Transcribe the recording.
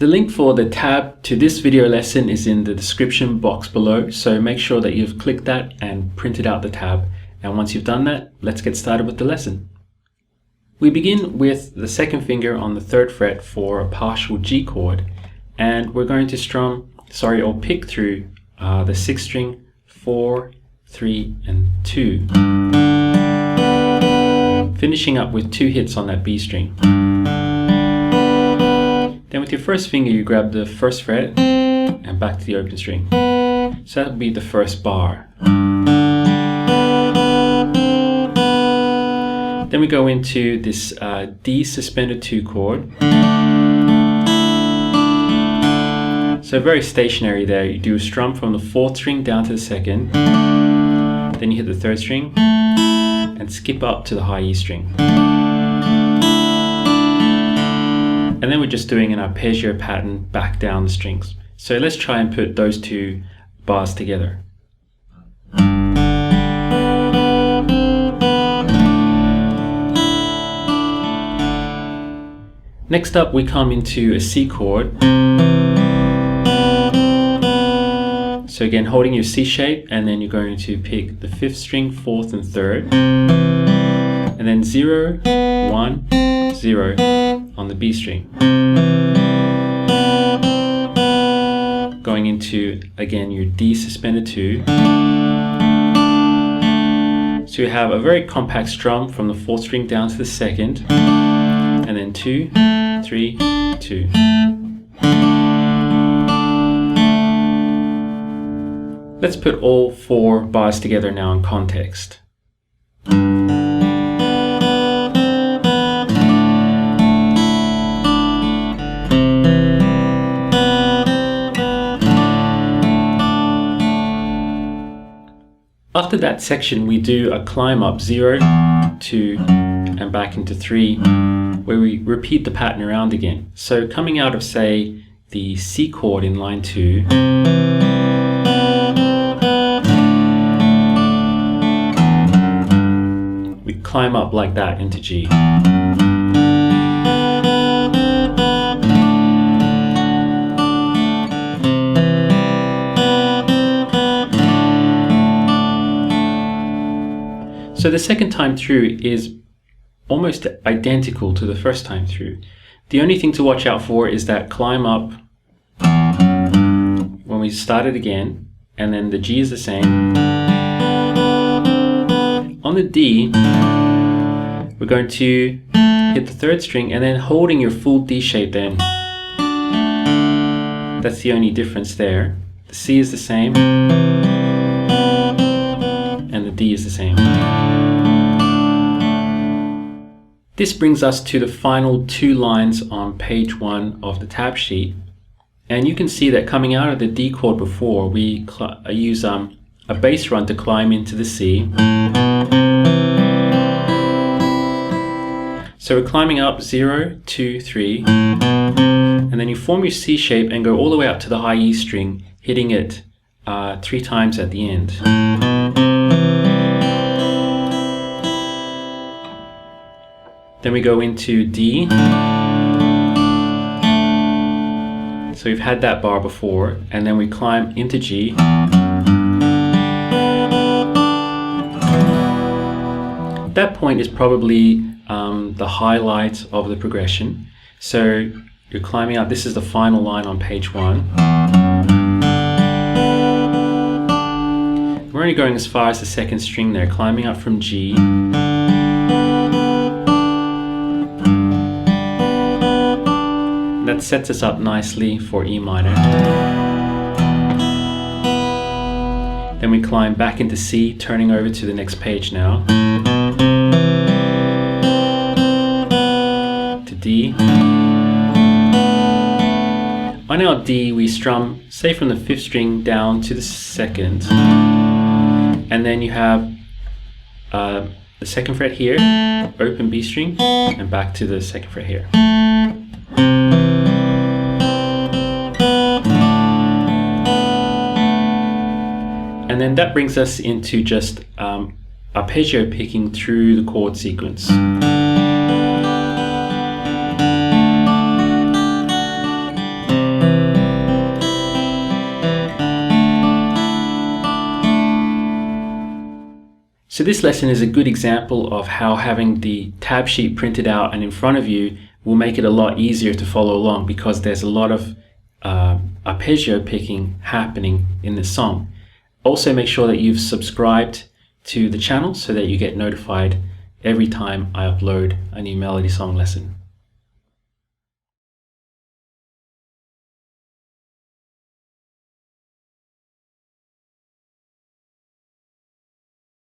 The link for the tab to this video lesson is in the description box below, so make sure that you've clicked that and printed out the tab. And once you've done that, let's get started with the lesson. We begin with the second finger on the 3rd fret for a partial G chord, and we're going to pick through the 6th string, 4, 3, and 2, finishing up with 2 hits on that B string. Then with your first finger you grab the 1st fret and back to the open string. So that would be the first bar. Then we go into this D suspended 2 chord. So very stationary there. You do a strum from the 4th string down to the 2nd. Then you hit the 3rd string and skip up to the high E string. And then we're just doing an arpeggio pattern back down the strings. So let's try and put those 2 bars together. Next up we come into a C chord. So again, holding your C shape, and then you're going to pick the 5th string, 4th and 3rd, and then 0, 1, 0 on the B string. Going into, again, your D suspended 2. So you have a very compact strum from the 4th string down to the 2nd, and then 2, 3, 2. Let's put all 4 bars together now in context. After that section we do a climb up 0, 2 and back into 3, where we repeat the pattern around again. So coming out of, say, the C chord in line 2, we climb up like that into G. So the second time through is almost identical to the first time through. The only thing to watch out for is that climb up when we start it again, and then the G is the same. On the D, we're going to hit the 3rd string and then holding your full D shape then. That's the only difference there. The C is the same, and the D is the same. This brings us to the final 2 lines on page 1 of the tab sheet. And you can see that coming out of the D chord before, we use a bass run to climb into the C. So we're climbing up 0, 2, 3, and then you form your C shape and go all the way up to the high E string, hitting it 3 times at the end. Then we go into D. So we've had that bar before, and then we climb into G. That point is probably the highlight of the progression. So you're climbing up, this is the final line on page 1. We're only going as far as the 2nd string there, climbing up from G. That sets us up nicely for E minor. Then we climb back into C, turning over to the next page now. To D. On our D we strum, say from the 5th string down to the 2nd. And then you have the 2nd fret here, open B string, and back to the 2nd fret here. And then that brings us into just arpeggio picking through the chord sequence. So this lesson is a good example of how having the tab sheet printed out and in front of you will make it a lot easier to follow along, because there's a lot of arpeggio picking happening in this song. Also, make sure that you've subscribed to the channel so that you get notified every time I upload a new melody song lesson.